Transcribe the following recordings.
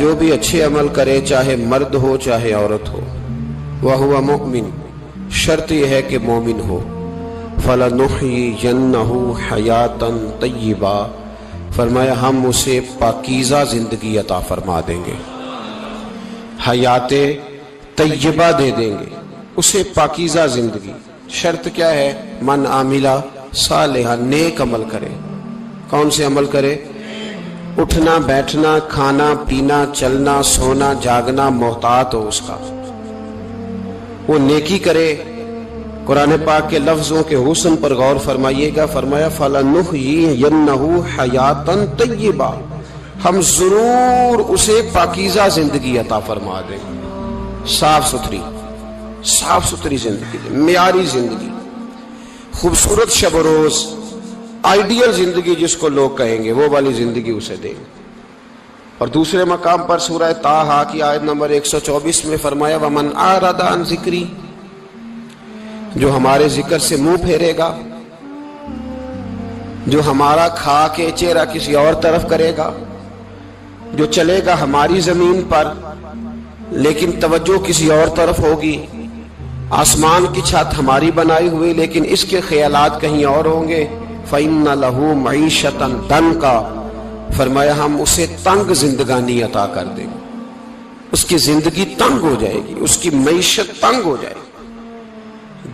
جو بھی اچھے عمل کرے چاہے مرد ہو چاہے عورت ہو وَهُوَ مُؤْمِن شرط یہ ہے کہ مومن ہو فَلَنُحْيِيَنَّهُ حَيَاتًا طَيِّبًا فرمایا ہم اسے پاکیزہ زندگی عطا فرما دیں گے، حیات طیبہ دے دیں گے اسے، پاکیزہ زندگی۔ شرط کیا ہے؟ من عاملہ صالحا نیک عمل کرے۔ کون سے عمل کرے؟ اٹھنا بیٹھنا کھانا پینا چلنا سونا جاگنا محتاط ہو اس کا، وہ نیکی کرے۔ قرآن پاک کے لفظوں کے حسن پر غور فرمائیے گا، فرمایا فَلَنُحْيِيَنَّهُ حَيَاتًا طَيِّبًا ہم ضرور اسے پاکیزہ زندگی عطا فرما دیں، صاف ستھری زندگی، معیاری زندگی، خوبصورت شب و روز، آئیڈیل زندگی جس کو لوگ کہیں گے وہ والی زندگی اسے دیں۔ اور دوسرے مقام پر سورہ طٰہٰ کی آیت نمبر 124 میں فرمایا وَمَنْ أَعْرَضَ عَنْ ذِكْرِی جو ہمارے ذکر سے منہ پھیرے گا، جو ہمارا کھا کے چہرہ کسی اور طرف کرے گا، جو چلے گا ہماری زمین پر لیکن توجہ کسی اور طرف ہوگی، آسمان کی چھت ہماری بنائی ہوئی لیکن اس کے خیالات کہیں اور ہوں گے، فَإِنَّ لَهُ مَعِيشَةً ضَنْكًا فرمایا ہم اسے تنگ زندگانی عطا کر دیں گے، اس کی زندگی تنگ ہو جائے گی، اس کی معیشت تنگ ہو جائے گی۔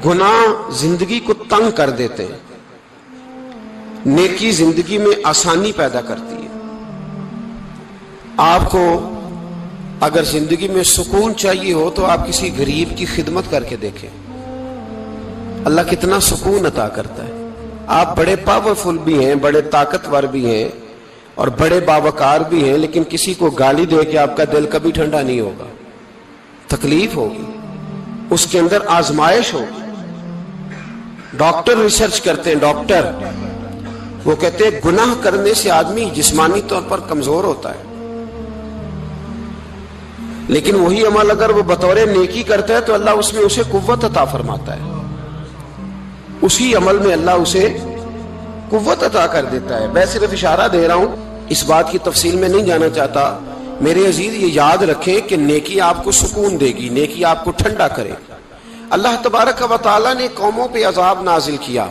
گناہ زندگی کو تنگ کر دیتے ہیں، نیکی زندگی میں آسانی پیدا کرتی ہے۔ آپ کو اگر زندگی میں سکون چاہیے ہو تو آپ کسی غریب کی خدمت کر کے دیکھیں، اللہ کتنا سکون عطا کرتا ہے۔ آپ بڑے پاورفل بھی ہیں، بڑے طاقتور بھی ہیں اور بڑے باوقار بھی ہیں، لیکن کسی کو گالی دے کے آپ کا دل کبھی ٹھنڈا نہیں ہوگا، تکلیف ہوگی، اس کے اندر آزمائش ہوگی۔ ڈاکٹر ریسرچ کرتے ہیں، ڈاکٹر وہ کہتے ہیں گناہ کرنے سے آدمی جسمانی طور پر کمزور ہوتا ہے، لیکن وہی عمل اگر وہ بطور نیکی کرتا ہے تو اللہ اس میں اسے قوت عطا فرماتا ہے، اسی عمل میں اللہ اسے قوت عطا کر دیتا ہے۔ میں صرف اشارہ دے رہا ہوں، اس بات کی تفصیل میں نہیں جانا چاہتا۔ میرے عزیز یہ یاد رکھیں کہ نیکی آپ کو سکون دے گی، نیکی آپ کو ٹھنڈا کرے۔ اللہ تبارک و تعالیٰ نے قوموں پہ عذاب نازل کیا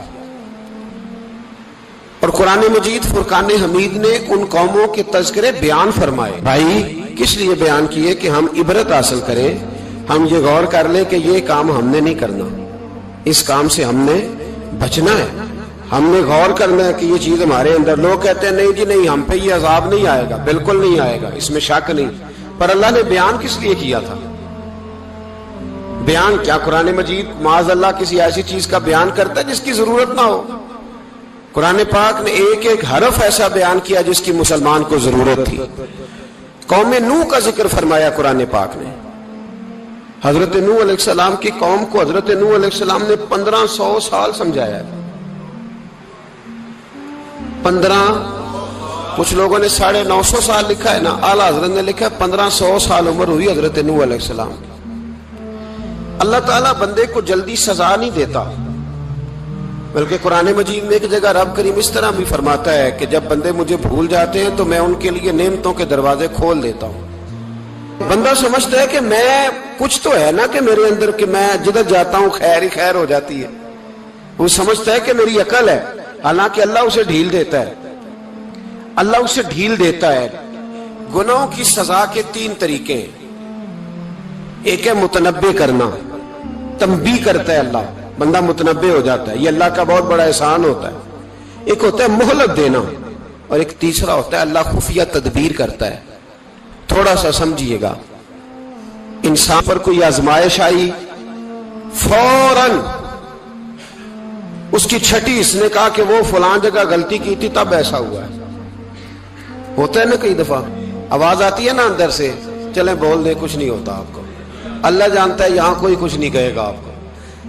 اور قرآن مجید فرقان حمید نے ان قوموں کے تذکرے بیان فرمائے۔ بھائی کس لیے بیان کیے؟ کہ ہم عبرت حاصل کریں، ہم یہ غور کر لیں کہ یہ کام ہم نے نہیں کرنا، اس کام سے ہم نے بچنا ہے، ہم نے غور کرنا ہے کہ یہ چیز ہمارے اندر۔ لوگ کہتے ہیں نہیں جی نہیں ہم پہ یہ عذاب نہیں آئے گا، بالکل نہیں آئے گا، اس میں شک نہیں، پر اللہ نے بیان کس لیے کیا تھا؟ بیان کیا قرآن مجید معاذ اللہ کسی ایسی چیز کا بیان کرتا ہے جس کی ضرورت نہ ہو؟ قرآن پاک نے ایک ایک حرف ایسا بیان کیا جس کی مسلمان کو ضرورت تھی۔ قوم نوح کا ذکر فرمایا قرآن پاک نے، حضرت نوح علیہ السلام کی قوم کو حضرت نوح علیہ السلام نے 1500 سال سمجھایا ہے، 15 کچھ لوگوں نے 950 سال لکھا ہے نا، اعلیٰ حضرت نے لکھا ہے 1500 سال عمر ہوئی حضرت نوح علیہ السلام کی۔ اللہ تعالیٰ بندے کو جلدی سزا نہیں دیتا، بلکہ قرآن مجید میں ایک جگہ رب کریم اس طرح بھی فرماتا ہے کہ جب بندے مجھے بھول جاتے ہیں تو میں ان کے لیے نعمتوں کے دروازے کھول دیتا ہوں۔ بندہ سمجھتا ہے کہ میں کچھ تو ہے نا کہ میرے اندر کہ میں جدھر جاتا ہوں خیر ہی خیر ہو جاتی ہے، وہ سمجھتا ہے کہ میری عقل ہے، حالانکہ اللہ اسے ڈھیل دیتا ہے، اللہ اسے ڈھیل دیتا ہے۔ گناہوں کی سزا کے 3 طریقے ہیں، ایک ہے متنبع کرنا، تنبیہ کرتا ہے اللہ، بندہ متنبع ہو جاتا ہے، یہ اللہ کا بہت بڑا احسان ہوتا ہے۔ ایک ہوتا ہے مہلت دینا، اور ایک تیسرا ہوتا ہے اللہ خفیہ تدبیر کرتا ہے۔ تھوڑا سا سمجھیے گا، انسان پر کوئی آزمائش آئی، فوراً اس کی چھٹی اس نے کہا کہ وہ فلاں جگہ غلطی کی تھی تب ایسا ہوا ہے، ہوتا ہے نا کئی دفعہ، آواز آتی ہے نا اندر سے، چلیں بول دیں کچھ نہیں ہوتا آپ کو، اللہ جانتا ہے یہاں کوئی کچھ نہیں کہے گا آپ کو،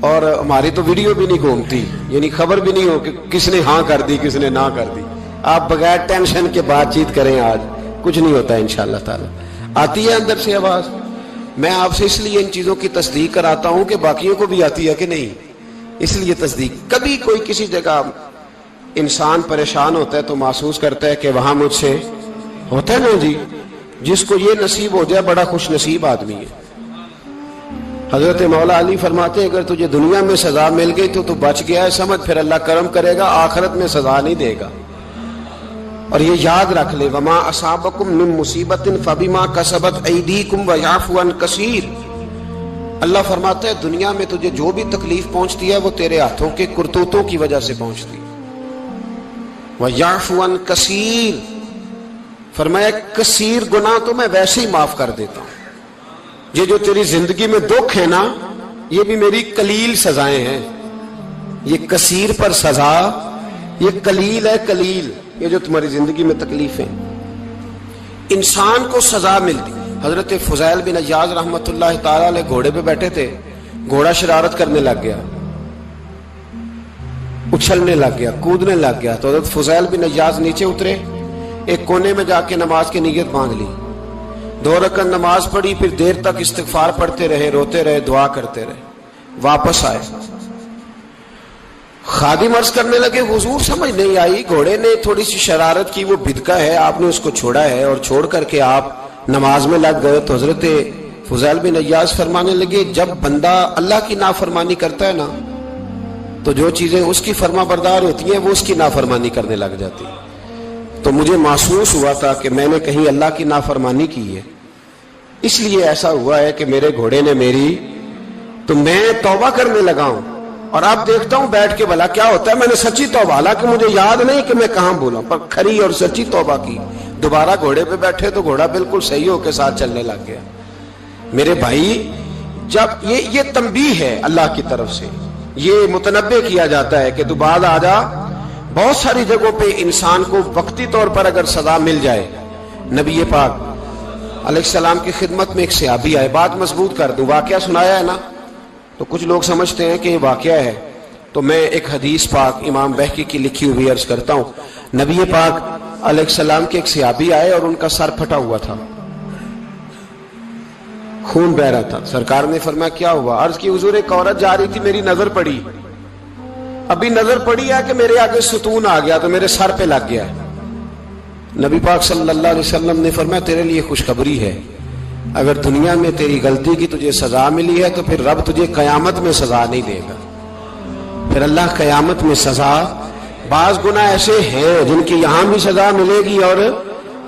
اور ہماری تو ویڈیو بھی نہیں گھومتی، یعنی خبر بھی نہیں ہو کہ کس نے ہاں کر دی کس نے نہ کر دی۔ آپ بغیر ٹینشن کے بات چیت کریں، آج کچھ نہیں ہوتا ہے انشاءاللہ تعالی۔ آتی ہے اندر سے آواز، میں آپ سے اس لیے ان چیزوں کی تصدیق کراتا ہوں کہ باقیوں کو بھی آتی ہے کہ نہیں، اس لیے تصدیق۔ کبھی کوئی کسی جگہ انسان پریشان ہوتا ہے تو محسوس کرتا ہے کہ وہاں مجھ سے ہوتا ہے نا جی، جس کو یہ نصیب ہو جائے بڑا خوش نصیب آدمی ہے۔ حضرت مولا علی فرماتے ہیں اگر تجھے دنیا میں سزا مل گئی تو بچ گیا ہے، سمجھ پھر اللہ کرم کرے گا، آخرت میں سزا نہیں دے گا۔ اور یہ یاد رکھ لے، وما اصابکم من مصیبت فبما کسبت ایدیکم ویعفو عن کثیر۔ اللہ فرماتا ہے دنیا میں تجھے جو بھی تکلیف پہنچتی ہے وہ تیرے ہاتھوں کے کرتوتوں کی وجہ سے پہنچتی ہے۔ ویعفو عن کثیر، فرمایا کثیر گناہ تو میں ویسے ہی معاف کر دیتا ہوں۔ یہ جو تیری زندگی میں دکھ ہے نا، یہ بھی میری قلیل سزائیں ہیں۔ یہ کثیر پر سزا، یہ قلیل ہے، قلیل یہ جو تمہاری زندگی میں تکلیفیں۔ انسان کو سزا ملتی۔ حضرت فضیل بن عیاض رحمۃ اللہ تعالی علیہ گھوڑے پہ بیٹھے تھے، گھوڑا شرارت کرنے لگ گیا، اچھلنے لگ گیا، کودنے لگ گیا، تو حضرت فضیل بن عیاض نیچے اترے، ایک کونے میں جا کے نماز کی نیت باندھ لی، 2 رکعت نماز پڑھی، پھر دیر تک استغفار پڑھتے رہے، روتے رہے، دعا کرتے رہے، واپس آئے۔ خادم عرض کرنے لگے حضور سمجھ نہیں آئی، گھوڑے نے تھوڑی سی شرارت کی، وہ بدکا ہے، آپ نے اس کو چھوڑا ہے اور چھوڑ کر کے آپ نماز میں لگ گئے۔ تو حضرت فضیل بن عیاض فرمانے لگے جب بندہ اللہ کی نافرمانی کرتا ہے نا تو جو چیزیں اس کی فرما بردار ہوتی ہیں وہ اس کی نافرمانی کرنے لگ جاتی۔ تو مجھے محسوس ہوا تھا کہ میں نے کہیں اللہ کی نافرمانی کی ہے، اس لیے ایسا ہوا ہے کہ میرے گھوڑے نے میری، تو میں توبہ کرنے لگا ہوں، اور اب دیکھتا ہوں بیٹھ کے بھلا کیا ہوتا ہے۔ میں نے سچی توبہ، حالانکہ مجھے یاد نہیں کہ میں کہاں بولا، پر کھری اور سچی توبہ کی۔ دوبارہ گھوڑے پہ بیٹھے تو گھوڑا بالکل صحیح ہو کے ساتھ چلنے لگ گیا۔ میرے بھائی جب یہ تنبیہ ہے اللہ کی طرف سے، یہ متنبہ کیا جاتا ہے کہ تو بعد آ جا۔ بہت ساری جگہوں پہ انسان کو وقتی طور پر اگر سزا مل جائے، نبی پاک علیہ السلام کی خدمت میں ایک صحابی آئے، بات مضبوط کر دوں، واقعہ سنایا ہے نا تو کچھ لوگ سمجھتے ہیں کہ یہ واقعہ ہے، تو میں ایک حدیث پاک امام بہقی کی لکھی ہوئی عرض کرتا ہوں۔ نبی پاک علیہ السلام کے ایک صحابی آئے اور ان کا سر پھٹا ہوا تھا، خون بہ رہا تھا۔ سرکار نے فرمایا کیا ہوا؟ عرض کی حضور ایک عورت جا رہی تھی، میری نظر پڑی، ابھی نظر پڑی ہے کہ میرے آگے ستون آ گیا تو میرے سر پہ لگ گیا ہے۔ نبی پاک صلی اللہ علیہ وسلم نے فرمایا تیرے لیے خوشخبری ہے، اگر دنیا میں تیری غلطی کی تجھے سزا ملی ہے تو پھر رب تجھے قیامت میں سزا نہیں دے گا۔ پھر اللہ قیامت میں سزا، بعض گناہ ایسے ہیں جن کی یہاں بھی سزا ملے گی اور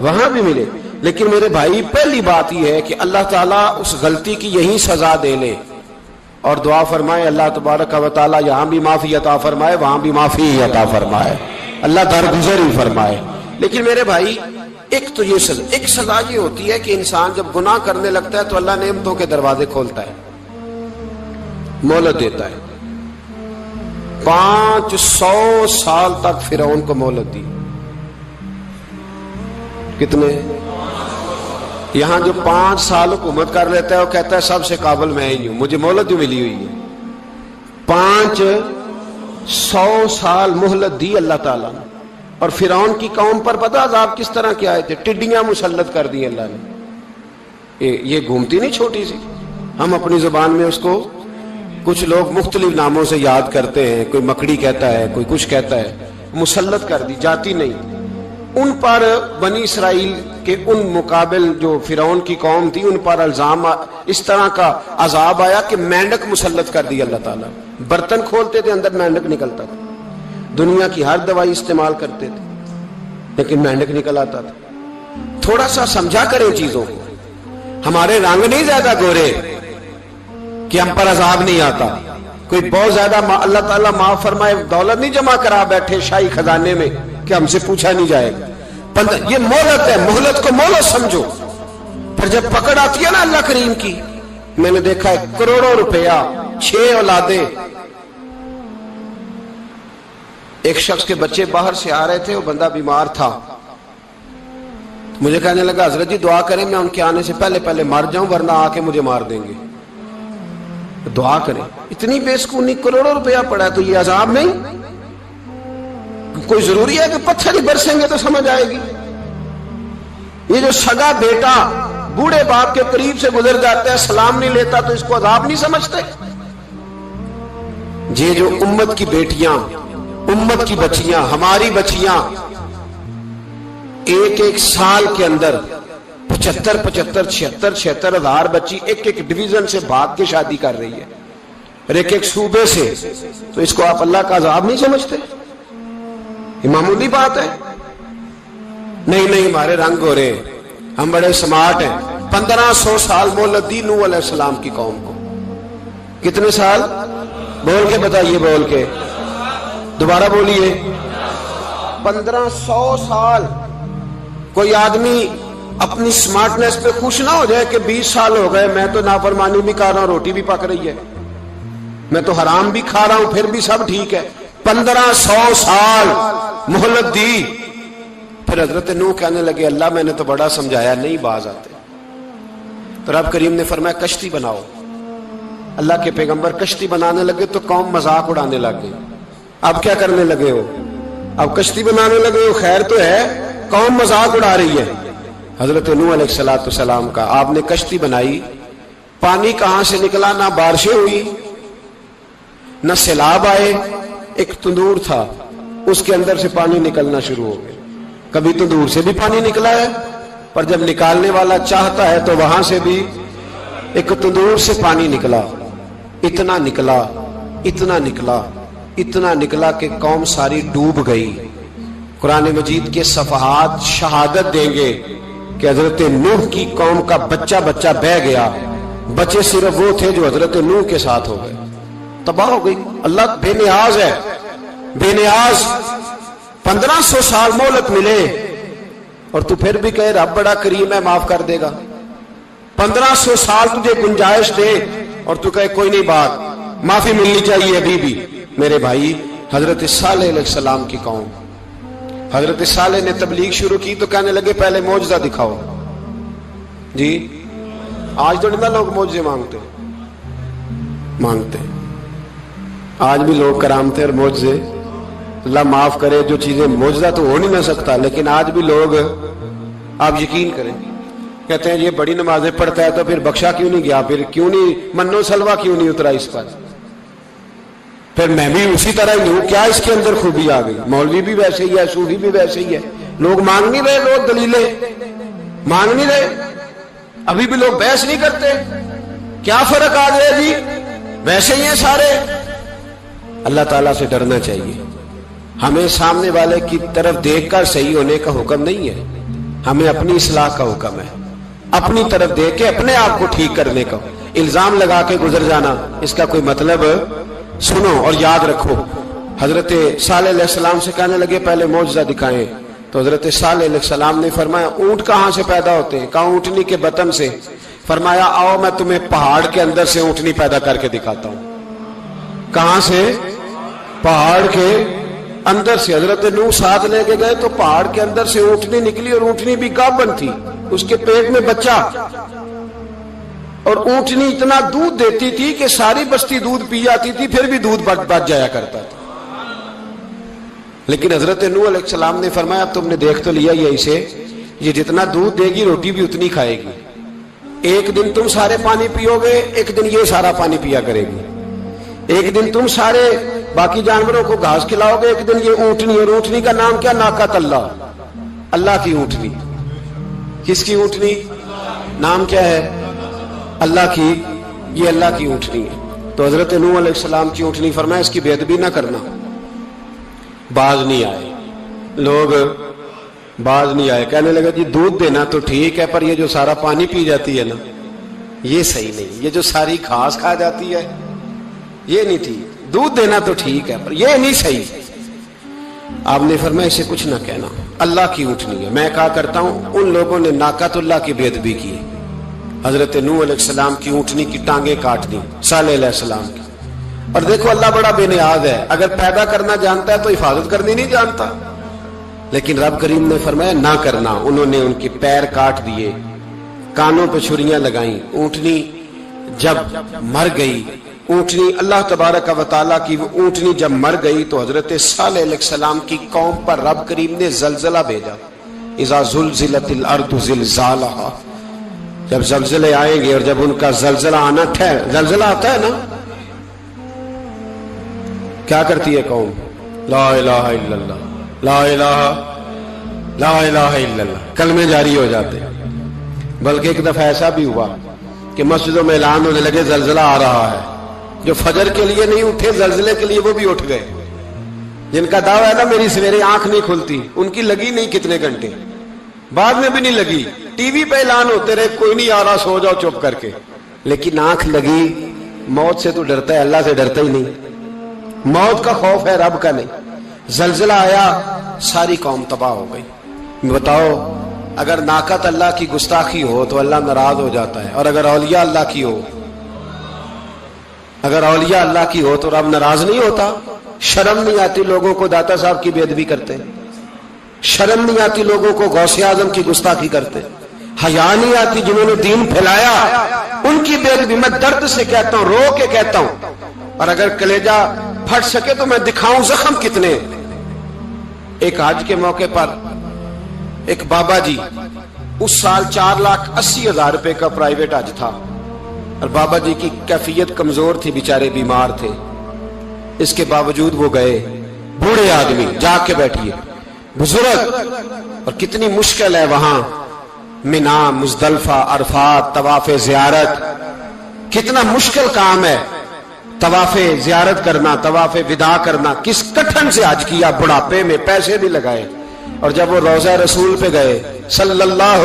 وہاں بھی ملے، لیکن میرے بھائی پہلی بات یہ ہے کہ اللہ تعالیٰ اس غلطی کی یہی سزا دے لے، اور دعا فرمائے اللہ تبارک و تعالیٰ یہاں بھی معافی عطا فرمائے، وہاں بھی معافی عطا فرمائے، اللہ درگزر ہی فرمائے۔ لیکن میرے بھائی ایک تو یہ سزا، ایک سزا یہ ہوتی ہے کہ انسان جب گناہ کرنے لگتا ہے تو اللہ نعمتوں کے دروازے کھولتا ہے، مہلت دیتا ہے۔ 500 سال تک فرعون کو مہلت دی۔ کتنے؟ یہاں جو 5 سال حکومت کر لیتا ہے وہ کہتا ہے سب سے قابل میں ہی ہوں، مجھے مہلت جو ملی ہوئی ہے۔ 500 سال مہلت دی اللہ تعالیٰ نے، اور فرعون کی قوم پر پتہ عذاب کس طرح کے آئے تھے؟ ٹڈیاں مسلط کر دی اللہ نے۔ یہ گھومتی نہیں چھوٹی سی، ہم اپنی زبان میں اس کو کچھ لوگ مختلف ناموں سے یاد کرتے ہیں، کوئی مکڑی کہتا ہے، کوئی کچھ کہتا ہے، مسلط کر دی، جاتی نہیں۔ ان پر بنی اسرائیل کے ان مقابل جو فرعون کی قوم تھی ان پر الزام اس طرح کا عذاب آیا کہ مینڈک مسلط کر دی اللہ تعالیٰ۔ برتن کھولتے تھے اندر مینڈک نکلتا تھا، دنیا کی ہر دوائی استعمال کرتے تھے لیکن مینڈک نکل آتا تھا۔ تھوڑا سا سمجھا کریں چیزوں کو، ہمارے رنگ نہیں زیادہ گورے کہ ہم پر عذاب نہیں آتا، کوئی بہت زیادہ اللہ تعالیٰ معاف فرمائے دولت نہیں جمع کرا بیٹھے شاہی خزانے میں کہ ہم سے پوچھا نہیں جائے گا۔ یہ مہلت ہے، مہلت کو مہلت سمجھو۔ پھر جب پکڑ آتی ہے نا اللہ کریم کی، میں نے دیکھا ہے کروڑوں روپیہ، 6 اولادیں۔ ایک شخص کے بچے باہر سے آ رہے تھے، وہ بندہ بیمار تھا، مجھے کہنے لگا حضرت جی دعا کریں میں ان کے آنے سے پہلے مر جاؤں ورنہ آ کے مجھے مار دیں گے، دعا کریں۔ اتنی بے سکونی، کروڑوں روپیہ پڑا ہے تو یہ عذاب نہیں؟ کوئی ضروری ہے کہ پتھر ہی برسیں گے تو سمجھ آئے گی؟ یہ جو سگا بیٹا بوڑھے باپ کے قریب سے گزر جاتا ہے، سلام نہیں لیتا تو اس کو عذاب نہیں سمجھتے؟ یہ جو امت کی بیٹیاں، امت کی بچیاں، ہماری بچیاں ایک سال کے اندر 75 75 76 76 ہزار بچی ایک ایک ڈویژن سے بھاگ کے شادی کر رہی ہے اور ایک ایک صوبے سے، تو اس کو آپ اللہ کا عذاب نہیں سمجھتے؟ یہ معمولی بات ہے؟ نہیں نہیں، ہمارے رنگ ہو رہے ہیں، ہم بڑے سمارٹ ہیں۔ 1500 سال مہلت دی نوح علیہ السلام کی قوم کو۔ کتنے سال؟ بول کے بتائیے، بول کے دوبارہ بولیے۔ 1500 سال۔ کوئی آدمی اپنی سمارٹنس پہ خوش نہ ہو جائے کہ 20 سال ہو گئے، میں تو نافرمانی بھی کر رہا ہوں، روٹی بھی پک رہی ہے، میں تو حرام بھی کھا رہا ہوں، پھر بھی سب ٹھیک ہے۔ 1500 سال مہلت دی۔ پھر حضرت نوح کہنے لگے اللہ میں نے تو بڑا سمجھایا، نہیں باز آتے۔ تو رب کریم نے فرمایا کشتی بناؤ۔ اللہ کے پیغمبر کشتی بنانے لگے تو قوم مذاق اڑانے لگ گئی۔ اب کیا کرنے لگے ہو؟ اب کشتی بنانے لگے ہو، خیر تو ہے، قوم مذاق اڑا رہی ہے۔ حضرت نوح علیہ السلام کا آپ نے کشتی بنائی، پانی کہاں سے نکلا؟ نہ بارشیں ہوئی نہ سیلاب آئے، ایک تندور تھا اس کے اندر سے پانی نکلنا شروع ہو گیا۔ کبھی تندور سے بھی پانی نکلا ہے، پر جب نکالنے والا چاہتا ہے تو وہاں سے بھی ایک تندور سے پانی نکلا۔ اتنا نکلا، اتنا نکلا، اتنا نکلا کہ قوم ساری ڈوب گئی۔ قرآن مجید کے صفحات شہادت دیں گے کہ حضرت نوح کی قوم کا بچہ بچہ بہہ گیا، بچے صرف وہ تھے جو حضرت نوح کے ساتھ ہو گئے، تباہ ہو گئی۔ اللہ بے نیاز ہے، بے نیاز۔ 1500 سال مہلت ملے اور تو پھر بھی کہے رب بڑا کریم ہے، معاف کر دے گا۔ 1500 سال تجھے گنجائش دے اور تو کہے کوئی نہیں، بات معافی ملنی چاہیے ابھی بھی۔ میرے بھائی، حضرت صالح علیہ السلام کی قوم، حضرت صالح نے تبلیغ شروع کی تو کہنے لگے پہلے معجزہ دکھاؤ۔ جی آج تو نہیں لوگ معجزے مانگتے، آج بھی لوگ کرامتے اور معجزے، اللہ معاف کرے، جو چیزیں معجزہ تو ہو نہیں نہ سکتا، لیکن آج بھی لوگ، آپ یقین کریں، کہتے ہیں یہ بڑی نمازیں پڑھتا ہے تو پھر بخشا کیوں نہیں گیا، پھر کیوں نہیں منو سلوا کیوں نہیں اترا اس پر، پھر میں بھی اسی طرح ہی ہوں، کیا اس کے اندر خوبی آ گئی؟ مولوی بھی ویسے ہی ہے، صوفی بھی ویسے ہی ہے، لوگ مانگ نہیں رہے، لوگ دلیلیں مانگ نہیں رہے، ابھی بھی لوگ بحث نہیں کرتے، کیا فرق آ گیا جی؟ ویسے ہی ہیں سارے۔ اللہ تعالیٰ سے ڈرنا چاہیے، ہمیں سامنے والے کی طرف دیکھ کر صحیح ہونے کا حکم نہیں ہے، ہمیں اپنی اصلاح کا حکم ہے، اپنی طرف دیکھ کے اپنے آپ کو ٹھیک کرنے کا۔ الزام لگا کے گزر جانا، اس کا کوئی مطلب سنو اور یاد رکھو۔ حضرت صالح علیہ السلام سے کہنے لگے پہلے معجزہ دکھائیں، تو حضرت صالح علیہ السلام نے فرمایا اونٹ کہاں سے پیدا ہوتے ہیں؟ کہا اونٹنی کے بطن سے۔ فرمایا آؤ میں تمہیں پہاڑ کے اندر سے اونٹنی پیدا کر کے دکھاتا ہوں۔ کہاں سے؟ پہاڑ کے اندر سے۔ حضرت نوح ساتھ لے کے گئے تو پہاڑ کے اندر سے اونٹنی نکلی، اور اونٹنی بھی گابن تھی، اس کے پیٹ میں بچہ، اور اونٹنی اتنا دودھ دیتی تھی کہ ساری بستی دودھ پی جاتی تھی، پھر بھی دودھ بچ جایا کرتا تھا۔ لیکن حضرت نوح علیہ السلام نے فرمایا اب تم نے دیکھ تو لیا یہ اسے، یہ جتنا دودھ دے گی روٹی بھی اتنی کھائے گی، ایک دن تم سارے پانی پیو گے، ایک دن یہ سارا پانی پیا کرے گی، ایک دن تم سارے باقی جانوروں کو گھاس کھلاؤ گے، ایک دن یہ اونٹنی، اور اونٹنی کا نام کیا؟ ناقۃ اللہ، اللہ کی اونٹنی۔ کس کی اونٹنی؟ نام کیا ہے؟ اللہ کی، یہ اللہ کی اونٹنی ہے۔ تو حضرت نوح علیہ السلام کی اونٹنی، فرمایا اس کی بے ادبی نہ کرنا۔ باز نہیں آئے لوگ، باز نہیں آئے، کہنے لگا جی دودھ دینا تو ٹھیک ہے، پر یہ جو سارا پانی پی جاتی ہے نا یہ صحیح نہیں، یہ جو ساری گھاس کھا جاتی ہے یہ نہیں ٹھیک، دودھ دینا تو ٹھیک ہے پر یہ نہیں صحیح۔ آپ نے فرمایا اسے کچھ نہ کہنا، اللہ کی اونٹنی ہے۔ میں کہا کرتا ہوں ان لوگوں نے ناقۃ اللہ کی بے ادبی کی، حضرت نوح علیہ السلام کی اونٹنی کی ٹانگیں کاٹ دی، صالح علیہ السلام کی۔ اور دیکھو اللہ بڑا بے نیاز ہے، اگر پیدا کرنا جانتا ہے تو حفاظت کرنی نہیں جانتا، لیکن رب کریم نے فرمایا نہ کرنا۔ انہوں نے ان کے پیر کاٹ دیے، کانوں پہ چھریاں لگائیں۔ اونٹنی جب مر گئی، اونٹنی اللہ تبارک و تعالیٰ کی وہ اونٹنی جب مر گئی تو حضرت صالح علیہ السلام کی قوم پر رب کریم نے زلزلہ بھیجا۔ اذا زلزلت الارض زلزالہا، جب زلزلے آئیں گے اور جب ان کا زلزلہ آنا زلزلہ آتا ہے نا، کیا کرتی ہے قوم؟ لا الہ الا اللہ، لا الہ الا اللہ، کلمے جاری ہو جاتے ہیں۔ بلکہ ایک دفعہ ایسا بھی ہوا کہ مسجدوں میں اعلان ہونے لگے زلزلہ آ رہا ہے. جو فجر کے لیے نہیں اٹھے زلزلے کے لیے وہ بھی اٹھ گئے. جن کا دعویٰ ہے نا میری سویرے آنکھ نہیں کھلتی، ان کی لگی نہیں کتنے گھنٹے، بعد میں بھی نہیں لگی. ٹی وی پہ اعلان ہوتے رہے کوئی نہیں آ رہا، سو جاؤ چپ کر کے. لیکن آنکھ لگی. موت سے تو ڈرتا ہے، اللہ سے ڈرتا ہی نہیں. موت کا خوف ہے، رب کا نہیں. زلزلہ آیا، ساری قوم تباہ ہو گئی. بتاؤ اگر ناقت اللہ کی گستاخی ہو تو اللہ ناراض ہو جاتا ہے، اور اگر اولیاء اللہ کی ہو، اگر اولیاء اللہ کی ہو تو رب ناراض نہیں ہوتا. شرم نہیں آتی لوگوں کو داتا صاحب کی بے ادبی کرتے، شرم نہیں آتی لوگوں کو غوث اعظم کی گستاخی کرتے، حیا نہیں آتی جنہوں نے دین پھیلایا ان کی بے ادبی. میں درد سے کہتا ہوں، رو کے کہتا ہوں، اور اگر کلیجہ پھٹ سکے تو میں دکھاؤں زخم کتنے. ایک حج کے موقع پر ایک بابا جی، اس سال 4,80,000 روپے کا پرائیویٹ حج تھا، اور بابا جی کی کیفیت کمزور تھی، بیچارے بیمار تھے. اس کے باوجود وہ گئے. بوڑھے آدمی، جا کے بیٹھیے، بزرگ، اور کتنی مشکل ہے وہاں منا، مزدلفہ، عرفات، طواف زیارت. کتنا مشکل کام ہے طواف زیارت کرنا، طواف وداع کرنا. کس کٹھن سے حج کیا، بڑھاپے میں پیسے بھی لگائے. اور جب وہ روضہ رسول پہ گئے صلی اللہ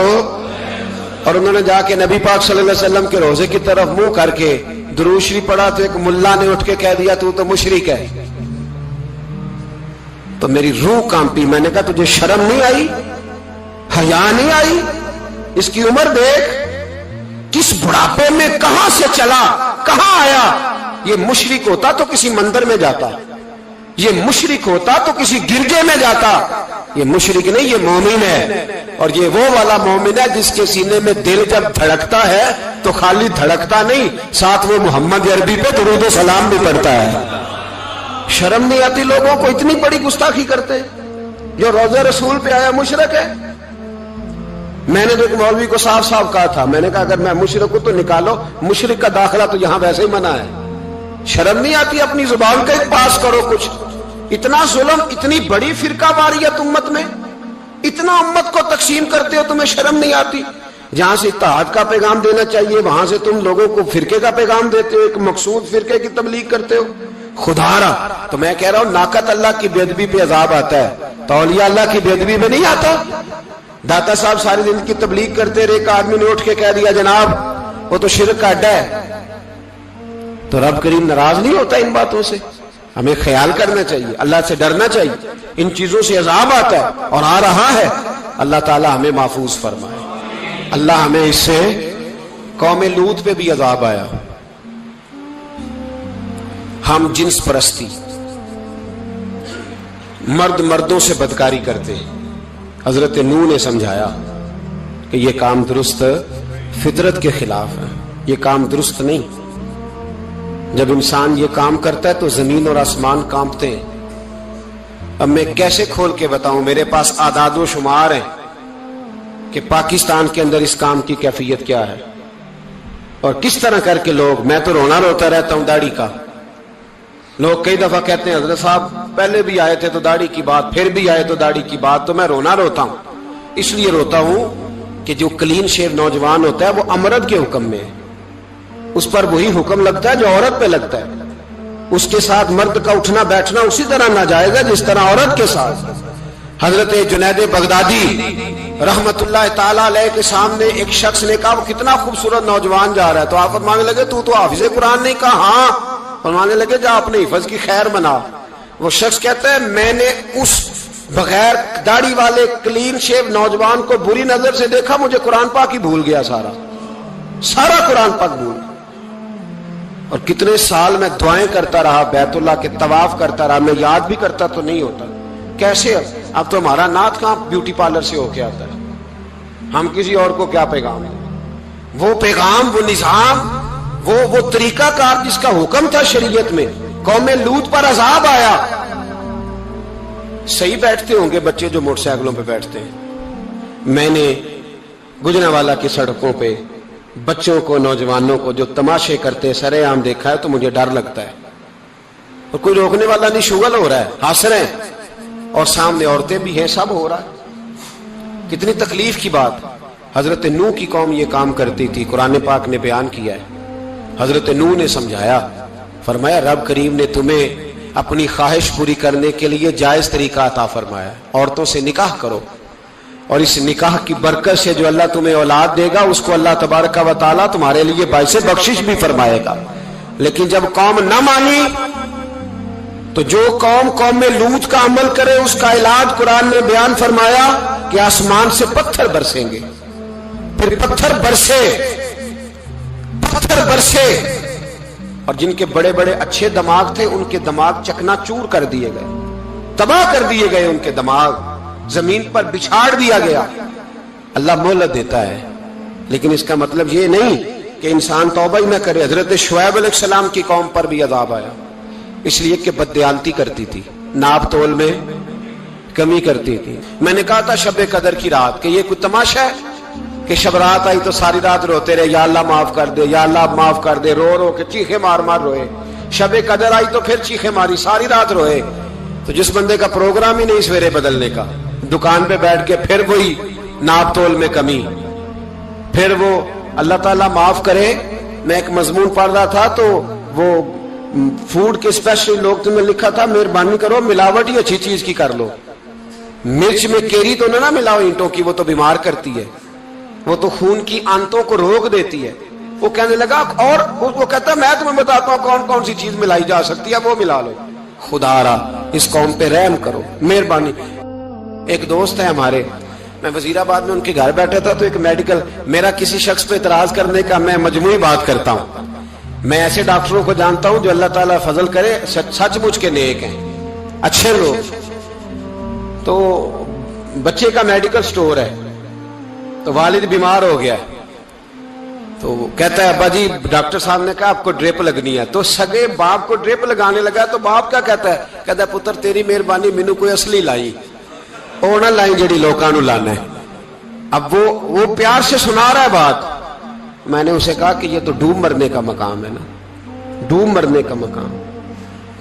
اور انہوں نے جا کے نبی پاک صلی اللہ علیہ وسلم کے روزے کی طرف منہ کر کے درود شریف پڑھا تو ایک ملا نے اٹھ کے کہہ دیا تو تو مشرک ہے. تو میری روح کانپی. میں نے کہا تجھے شرم نہیں آئی، حیا نہیں آئی؟ اس کی عمر دیکھ، کس بڑھاپے میں کہاں سے چلا، کہاں آیا. یہ مشرک ہوتا تو کسی مندر میں جاتا، یہ مشرک ہوتا تو کسی گرجے میں جاتا. یہ مشرک نہیں، یہ مومن ہے. اور یہ وہ والا مومن ہے جس کے سینے میں دل جب دھڑکتا ہے تو خالی دھڑکتا نہیں، ساتھ وہ محمد عربی پہ درود و سلام بھی پڑھتا ہے. شرم نہیں آتی لوگوں کو؟ اتنی بڑی گستاخی کرتے. جو روزہ رسول پہ آیا مشرک ہے. میں نے تو ایک مولوی کو صاف صاف کہا تھا، میں نے کہا اگر میں مشرک ہوں تو نکالو، مشرک کا داخلہ تو یہاں ویسے ہی منع ہے. شرم نہیں آتی؟ اپنی زبان کا ایک پاس کرو کچھ. اتنا ظلم، اتنی بڑی فرقہ واریت امت میں، اتنا امت کو تقسیم کرتے ہو، تمہیں شرم نہیں آتی؟ جہاں سے اتحاد کا پیغام دینا چاہیے وہاں سے تم لوگوں کو فرقے کا پیغام دیتے ہو، ایک مقصود فرقے کی تبلیغ کرتے ہو. خدا را تو میں کہہ رہا ہوں ناقت اللہ کی بے ادبی پہ عذاب آتا ہے تو اولیاء اللہ کی بے ادبی میں نہیں آتا. داتا صاحب ساری دن کی تبلیغ کرتے رہے، ایک آدمی نے اٹھ کے کہہ دیا جناب وہ تو شرک کا اڈا ہے، تو رب کریم ناراض نہیں ہوتا ان باتوں سے؟ ہمیں خیال کرنا چاہیے، اللہ سے ڈرنا چاہیے. ان چیزوں سے عذاب آتا ہے اور آ رہا ہے. اللہ تعالی ہمیں محفوظ فرمائے. اللہ ہمیں اس سے، قوم لوط پہ بھی عذاب آیا. ہم جنس پرستی، مرد مردوں سے بدکاری کرتے ہیں. حضرت نوح نے سمجھایا کہ یہ کام درست فطرت کے خلاف ہے، یہ کام درست نہیں. جب انسان یہ کام کرتا ہے تو زمین اور آسمان کانپتے ہیں. اب میں کیسے کھول کے بتاؤں؟ میرے پاس اعداد و شمار ہیں کہ پاکستان کے اندر اس کام کی کیفیت کیا ہے اور کس طرح کر کے لوگ، میں تو رونا روتا رہتا ہوں داڑھی کا. لوگ کئی دفعہ کہتے ہیں حضرت صاحب پہلے بھی آئے تھے تو داڑھی کی بات، پھر بھی آئے تو داڑھی کی بات. تو میں رونا روتا ہوں، اس لیے روتا ہوں کہ جو کلین شیو نوجوان ہوتا ہے وہ امرد کے حکم میں ہے، اس پر وہی حکم لگتا ہے جو عورت پہ لگتا ہے. اس کے ساتھ مرد کا اٹھنا بیٹھنا اسی طرح ناجائز ہے جس طرح عورت کے ساتھ. حضرت جنید بغدادی رحمت اللہ تعالی علیہ کے سامنے ایک شخص نے کہا وہ کتنا خوبصورت نوجوان جا رہا ہے، تو آپ فرمانے لگے تو حافظ قرآن نہیں؟ کہا ہاں. فرمانے لگے جا اپنے حفظ کی خیر بنا. وہ شخص کہتا ہے میں نے اس بغیر داڑھی والے کلین شیو نوجوان کو بری نظر سے دیکھا، مجھے قرآن پاک ہی بھول گیا، سارا قرآن پاک بھول. اور کتنے سال میں دعائیں کرتا رہا، بیت اللہ کے طواف کرتا رہا، میں یاد بھی کرتا تو نہیں ہوتا. کیسے؟ اب تو ہمارا نعت کہاں بیوٹی پارلر سے ہو کے آتا ہے. ہم کسی اور کو کیا پیغام ہے؟ وہ پیغام، وہ نظام، وہ طریقہ کار جس کا حکم تھا شریعت میں. قوم لوط پر عذاب آیا. صحیح بیٹھتے ہوں گے بچے جو موٹر سائیکلوں پہ بیٹھتے ہیں. میں نے گجرانوالہ کی سڑکوں پہ بچوں کو، نوجوانوں کو جو تماشے کرتے سرے عام دیکھا ہے تو مجھے ڈر لگتا ہے. اور کوئی روکنے والا نہیں، شغل ہو رہا ہے، ہنس رہے ہیں، اور سامنے عورتیں بھی ہیں، سب ہو رہا ہے. کتنی تکلیف کی بات. حضرت نوح کی قوم یہ کام کرتی تھی، قرآن پاک نے بیان کیا ہے. حضرت نوح نے سمجھایا، فرمایا رب کریم نے تمہیں اپنی خواہش پوری کرنے کے لیے جائز طریقہ عطا فرمایا، عورتوں سے نکاح کرو، اور اس نکاح کی برکت سے جو اللہ تمہیں اولاد دے گا اس کو اللہ تبارک و تعالیٰ تمہارے لیے باعث بخشش بھی فرمائے گا. لیکن جب قوم نہ مانی تو جو قوم میں لوط کا عمل کرے اس کا علاج قرآن نے بیان فرمایا کہ آسمان سے پتھر برسیں گے. پھر پتھر برسے اور جن کے بڑے بڑے اچھے دماغ تھے ان کے دماغ چکنا چور کر دیے گئے، تباہ کر دیے گئے، ان کے دماغ زمین پر بچھاڑ دیا گیا. اللہ مہلت دیتا ہے لیکن اس کا مطلب یہ نہیں کہ انسان توبہ ہی نہ کرے. حضرت شعیب علیہ السلام کی قوم پر بھی عذاب آیا، اس لیے کہ بددیانتی کرتی تھی، ناپ تول میں کمی کرتی تھی. میں نے کہا تھا شب قدر کی رات کہ یہ کوئی تماشا ہے کہ شب رات آئی تو ساری رات روتے رہے، یا اللہ معاف کر دے، یا اللہ معاف کر دے، رو رو کے چیخے مار مار روئے. شب قدر آئی تو پھر چیخے ماری، ساری رات روئے. تو جس بندے کا پروگرام ہی نہیں سویرے بدلنے کا، دکان پہ بیٹھ کے پھر وہی ناپ تول میں کمی، پھر وہ اللہ تعالیٰ معاف کرے. میں ایک مضمون پڑھ رہا تھا تو وہ فوڈ کے اسپیشل لوگ تمہیں لکھا تھا مہربانی کرو ملاوٹ ہی اچھی چیز کی کر لو، مرچ میں کیری تو نہ ملاؤ اینٹوں کی، وہ تو بیمار کرتی ہے، وہ تو خون کی آنتوں کو روک دیتی ہے. وہ کہنے لگا، اور وہ کہتا میں تمہیں بتاتا ہوں کون کون سی چیز ملائی جا سکتی ہے، وہ ملا لو. خدا را اس قوم پہ رحم کرو، مہربانی. ایک دوست ہے ہمارے، میں وزیر آباد میں ان کے گھر بیٹھا تھا تو ایک میڈیکل، میرا کسی شخص پہ اعتراض کرنے کا میں مجموعی بات کرتا ہوں. میں ایسے ڈاکٹروں کو جانتا ہوں جو اللہ تعالیٰ فضل کرے سچ مچ کے نیک ہیں، اچھے لوگ. تو بچے کا میڈیکل سٹور ہے تو والد بیمار ہو گیا تو کہتا ہے ابا جی ڈاکٹر صاحب نے کہا آپ کو ڈرپ لگنی ہے. تو سگے باپ کو ڈرپ لگانے لگا تو باپ کیا کہتا ہے پتر تیری مہربانی مینوں کوئی اصلی لائی، وہ نہ لائی جڑی لوکاں نوں لانا ہے. اب وہ پیار سے سنا رہا ہے بات. میں نے اسے کہا کہ یہ تو ڈوب مرنے کا مقام ہے نا، ڈوب مرنے کا مقام،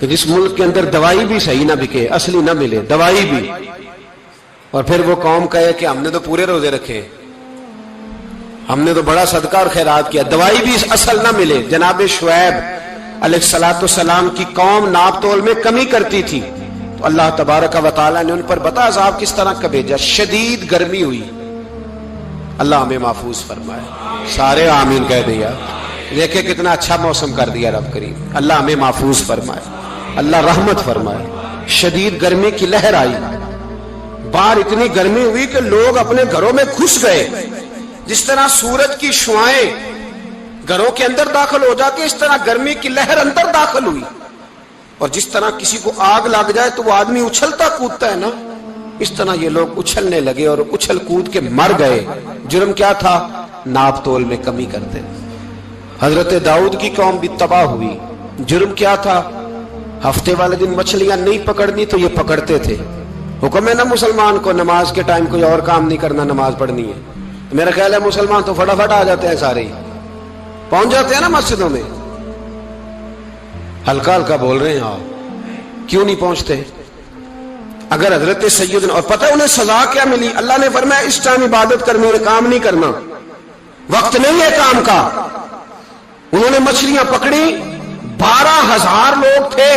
کہ جس ملک کے اندر دوائی بھی صحیح نہ بکے، اصلی نہ ملے دوائی بھی، اور پھر وہ قوم کہے کہ ہم نے تو پورے روزے رکھے، ہم نے تو بڑا صدقہ اور خیرات کیا، دوائی بھی اصل نہ ملے. جناب شعیب علیہ السلام کی قوم ناپ تول میں کمی کرتی تھی تو اللہ تبارک و تعالیٰ نے ان پر بتا عذاب کس طرح کا بھیجا. شدید گرمی ہوئی، اللہ ہمیں محفوظ فرمائے. سارے آمین کہہ دیا. دیکھیں کتنا اچھا موسم کر دیا رب کریم. اللہ ہمیں محفوظ فرمائے، اللہ رحمت فرمائے. شدید گرمی کی لہر آئی، باہر اتنی گرمی ہوئی کہ لوگ اپنے گھروں میں گھس گئے. جس طرح سورج کی شعائیں گھروں کے اندر داخل ہو جاتی اس طرح گرمی کی لہر اندر داخل ہوئی. اور جس طرح کسی کو آگ لگ جائے تو وہ آدمی اچھلتا کودتا ہے نا، اس طرح یہ لوگ اچھلنے لگے اور اچھل کود کے مر گئے. جرم کیا تھا؟ ناپ تول میں کمی کرتے. حضرت داؤد کی قوم بھی تباہ ہوئی. جرم کیا تھا؟ ہفتے والے دن مچھلیاں نہیں پکڑنی تو یہ پکڑتے تھے. حکم ہے نا مسلمان کو نماز کے ٹائم کوئی اور کام نہیں کرنا، نماز پڑھنی ہے. میرا خیال ہے مسلمان تو فٹافٹ آ جاتے ہیں، سارے ہی پہنچ جاتے ہیں نا مسجدوں میں. ہلکا ہلکا بول رہے ہیں آپ، کیوں نہیں پہنچتے؟ اگر حضرت سیدنا، اور پتہ انہیں سزا کیا ملی؟ اللہ نے فرمایا اس ٹائم عبادت کر، میرے کام نہیں کرنا، وقت نہیں ہے کام کا. انہوں نے مچھلیاں پکڑی، 12,000 لوگ تھے.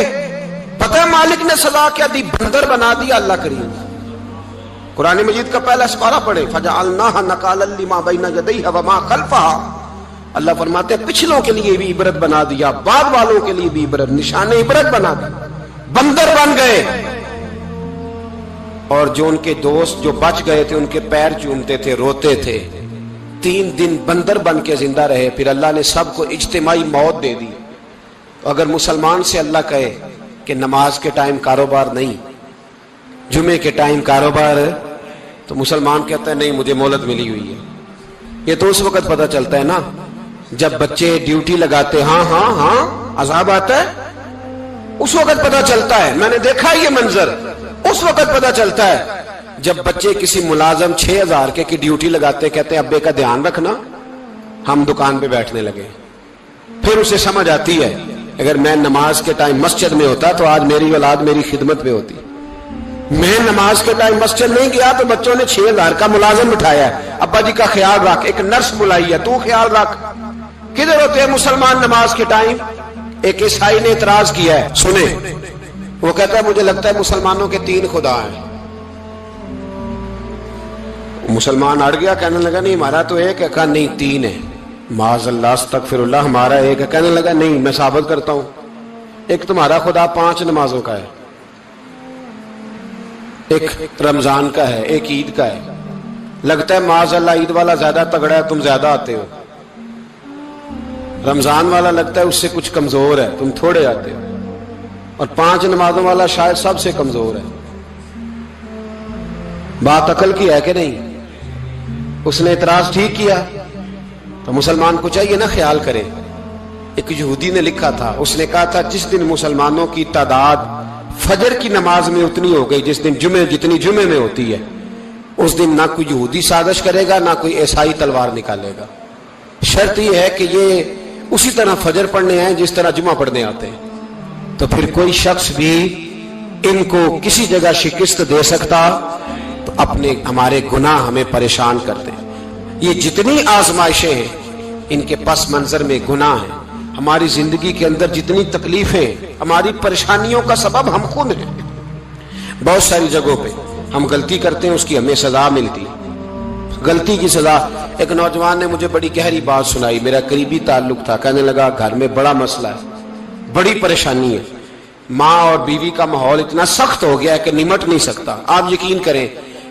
پتہ ہے مالک نے سزا کیا دی؟ بندر بنا دیا. اللہ کریم قرآن مجید کا پہلا سپارہ پڑھے، فَجَعَلْنَاهَا نَكَالًا لِمَا بَيْنَ يَدَيْهَا وَمَا خَلْفَهَا. اللہ فرماتے ہیں پچھلوں کے لیے بھی عبرت بنا دیا، بعد والوں کے لیے بھی عبرت، نشان عبرت بنا دیا. بندر بن گئے. اور جو ان کے دوست جو بچ گئے تھے ان کے پیر چومتے تھے، روتے تھے. 3 دن بندر بن کے زندہ رہے. پھر اللہ نے سب کو اجتماعی موت دے دی. اگر مسلمان سے اللہ کہے کہ نماز کے ٹائم کاروبار نہیں، جمعے کے ٹائم کاروبار، تو مسلمان کہتا ہے نہیں مجھے مہلت ملی ہوئی ہے. یہ تو اس وقت پتہ چلتا ہے نا جب بچے ڈیوٹی لگاتے، ہاں ہاں ہاں عذاب آتا ہے، اس وقت پتہ چلتا ہے. میں نے دیکھا یہ منظر، اس وقت پتہ چلتا ہے جب بچے کسی ملازم 6,000 کی ڈیوٹی لگاتے، کہتے ہیں ابے کا دھیان رکھنا، ہم دکان پہ بیٹھنے لگے. پھر اسے سمجھ آتی ہے اگر میں نماز کے ٹائم مسجد میں ہوتا تو آج میری اولاد میری خدمت میں ہوتی. میں نماز کے ٹائم مسجد نہیں گیا تو بچوں نے 6,000 کا ملازم بٹھایا ہے، ابا جی کا خیال رکھ، ایک نرس بلائی ہے، تو خیال رکھ۔ کدھر ہوتے ہیں مسلمان نماز کے ٹائم؟ ایک عیسائی نے اعتراض کیا ہے، سنیں، وہ کہتا ہے مجھے لگتا ہے مسلمانوں کے 3 خدا ہیں۔ مسلمان اڑ گیا، کہنے لگا نہیں ہمارا تو ایک ہے، کہا نہیں 3 ہے، معاذ اللہ استغفر اللہ، ہمارا ایک ہے۔ کہنے لگا نہیں میں ثابت کرتا ہوں، ایک تمہارا خدا 5 نمازوں کا ہے، ایک رمضان کا ہے، ایک عید کا ہے۔ لگتا ہے معاذ اللہ عید والا زیادہ تگڑا ہے، تم زیادہ آتے ہو، رمضان والا لگتا ہے اس سے کچھ کمزور ہے، تم تھوڑے آتے ہو، اور 5 نمازوں والا شاید سب سے کمزور ہے۔ بات عقل کی ہے کہ نہیں؟ اس نے اعتراض ٹھیک کیا، تو مسلمان کو چاہیے نا خیال کرے۔ ایک یہودی نے لکھا تھا، اس نے کہا تھا جس دن مسلمانوں کی تعداد فجر کی نماز میں اتنی ہو گئی جس دن جتنی جمعے میں ہوتی ہے، اس دن نہ کوئی یہودی سازش کرے گا نہ کوئی عیسائی تلوار نکالے گا۔ شرط یہ ہے کہ یہ اسی طرح فجر پڑھنے آئے جس طرح جمعہ پڑھنے آتے ہیں، تو پھر کوئی شخص بھی ان کو کسی جگہ شکست دے سکتا تو ہمارے گناہ ہمیں پریشان کرتے ہیں۔ یہ جتنی آزمائشیں ہیں ان کے پس منظر میں گناہ ہیں۔ ہماری زندگی کے اندر جتنی تکلیفیں، ہماری پریشانیوں کا سبب ہم خود ہیں۔ بہت ساری جگہوں پہ ہم غلطی کرتے ہیں، اس کی ہمیں سزا ملتی ہے، غلطی کی سزا۔ ایک نوجوان نے مجھے بڑی گہری بات سنائی، میرا قریبی تعلق تھا، کہنے لگا گھر میں بڑا مسئلہ ہے، بڑی پریشانی ہے، ماں اور بیوی کا ماحول اتنا سخت ہو گیا ہے کہ نمٹ نہیں سکتا۔ آپ یقین کریں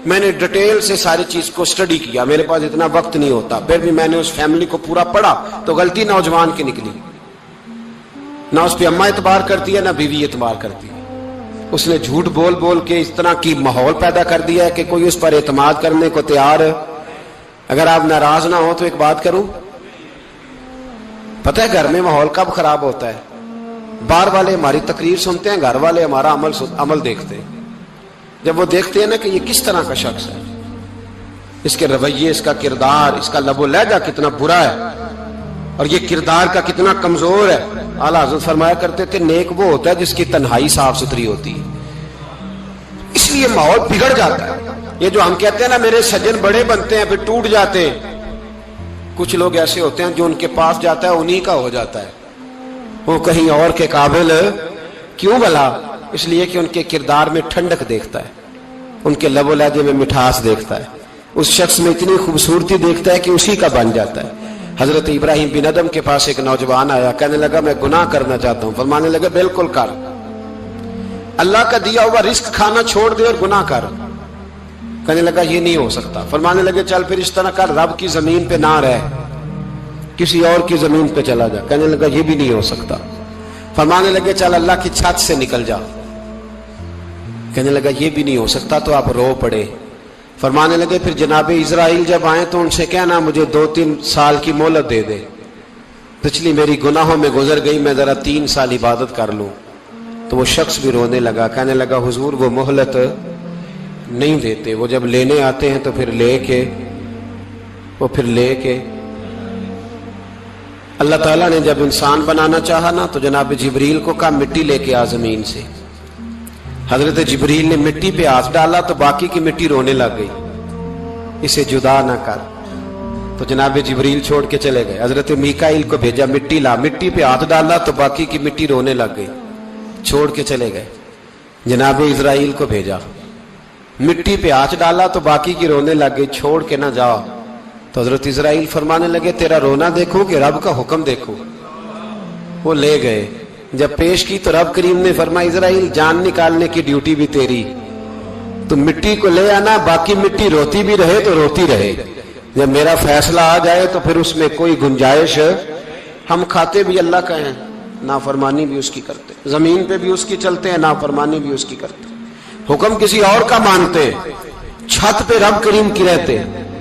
میں نے ڈیٹیل سے ساری چیز کو سٹڈی کیا، میرے پاس اتنا وقت نہیں ہوتا، پھر بھی میں نے اس فیملی کو پورا پڑھا تو غلطی نوجوان کی نکلی، نہ اس پہ اماں اعتبار کرتی ہے نہ بیوی اعتبار کرتی ہے۔ اس نے جھوٹ بول بول کے اس طرح کی ماحول پیدا کر دیا ہے کہ کوئی اس پر اعتماد کرنے کو تیار ہے۔ اگر آپ ناراض نہ ہو تو ایک بات کروں، پتہ ہے گھر میں ماحول کب خراب ہوتا ہے؟ باہر والے ہماری تقریر سنتے ہیں، گھر والے ہمارا عمل دیکھتے ہیں۔ جب وہ دیکھتے ہیں نا کہ یہ کس طرح کا شخص ہے، اس کے رویے، اس کا کردار، اس کا لب و لہجہ کتنا برا ہے اور یہ کردار کا کتنا کمزور ہے۔ اعلیٰ حضرت فرمایا کرتے تھے نیک وہ ہوتا ہے جس کی تنہائی صاف ستھری ہوتی ہے، اس لیے ماحول بگڑ جاتا ہے۔ یہ جو ہم کہتے ہیں نا میرے سجن بڑے بنتے ہیں پھر ٹوٹ جاتے ہیں، کچھ لوگ ایسے ہوتے ہیں جو ان کے پاس جاتا ہے انہی کا ہو جاتا ہے، وہ کہیں اور کے قابل کیوں بھلا؟ اس لیے کہ ان کے کردار میں ٹھنڈک دیکھتا ہے، ان کے لب و لہجے میں مٹھاس دیکھتا ہے، اس شخص میں اتنی خوبصورتی دیکھتا ہے کہ اسی کا بن جاتا ہے۔ حضرت ابراہیم بن ادم کے پاس ایک نوجوان آیا، کہنے لگا میں گناہ کرنا چاہتا ہوں۔ فرمانے لگے بالکل کر، اللہ کا دیا ہوا رزق کھانا چھوڑ دے اور گناہ کر۔ کہنے لگا یہ نہیں ہو سکتا۔ فرمانے لگے چل پھر اس طرح کر، رب کی زمین پہ نہ رہ، کسی اور کی زمین پہ چلا جا۔ کہنے لگا یہ بھی نہیں ہو سکتا۔ فرمانے لگے چل اللہ کی چھت سے نکل جا۔ کہنے لگا یہ بھی نہیں ہو سکتا، تو آپ رو پڑے۔ فرمانے لگے پھر جناب اسرائیل جب آئیں تو ان سے کہنا مجھے 2-3 سال کی مہلت دے دے، پچھلی میری گناہوں میں گزر گئی، میں ذرا 3 سال عبادت کر لوں۔ تو وہ شخص بھی رونے لگا، کہنے لگا حضور وہ مہلت نہیں دیتے، وہ جب لینے آتے ہیں تو پھر لے کے اللہ تعالیٰ نے جب انسان بنانا چاہا نا تو جناب جبریل کو کہا مٹی لے کے آ زمین سے۔ حضرت جبریل نے مٹی پہ ہاتھ ڈالا تو باقی کی مٹی رونے لگ گئی، اسے جدا نہ کر۔ تو جناب جبریل چھوڑ کے چلے گئے۔ حضرت میکائیل کو بھیجا مٹی لا، مٹی پہ ہاتھ ڈالا تو باقی کی مٹی رونے لگ گئی، چھوڑ کے چلے گئے۔ جناب اسرائیل کو بھیجا، مٹی پہ ہاتھ ڈالا تو باقی کی رونے لگ گئی، چھوڑ کے نہ جاؤ۔ تو حضرت اسرائیل فرمانے لگے تیرا رونا دیکھو کہ رب کا حکم دیکھو۔ وہ لے گئے، جب پیش کی تو رب کریم نے فرمایا اسرائیل جان نکالنے کی ڈیوٹی بھی تیری، تو مٹی کو لے آنا، باقی مٹی روتی بھی رہے تو روتی رہے، جب میرا فیصلہ آ جائے تو پھر اس میں کوئی گنجائش، ہم کھاتے بھی اللہ کا ہیں، نافرمانی بھی اس کی کرتے، زمین پہ بھی اس کی چلتے ہیں، نافرمانی بھی اس کی کرتے، حکم کسی اور کا مانتے، چھت پہ رب کریم کی رہتے۔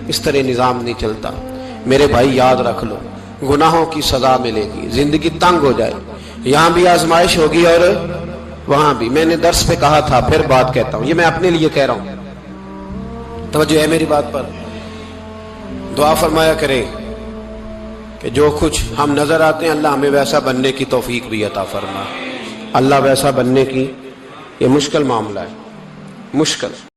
اس طرح نظام نہیں چلتا۔ میرے بھائی یاد رکھ لو، گناہوں کی سزا ملے گی، زندگی تنگ ہو جائے، یہاں بھی آزمائش ہوگی اور وہاں بھی۔ میں نے درس پہ کہا تھا، پھر بات کہتا ہوں، یہ میں اپنے لیے کہہ رہا ہوں، توجہ ہے میری بات پر۔ دعا فرمایا کریں کہ جو کچھ ہم نظر آتے ہیں اللہ ہمیں ویسا بننے کی توفیق بھی عطا فرما۔ اللہ ویسا بننے کی، یہ مشکل معاملہ ہے، مشکل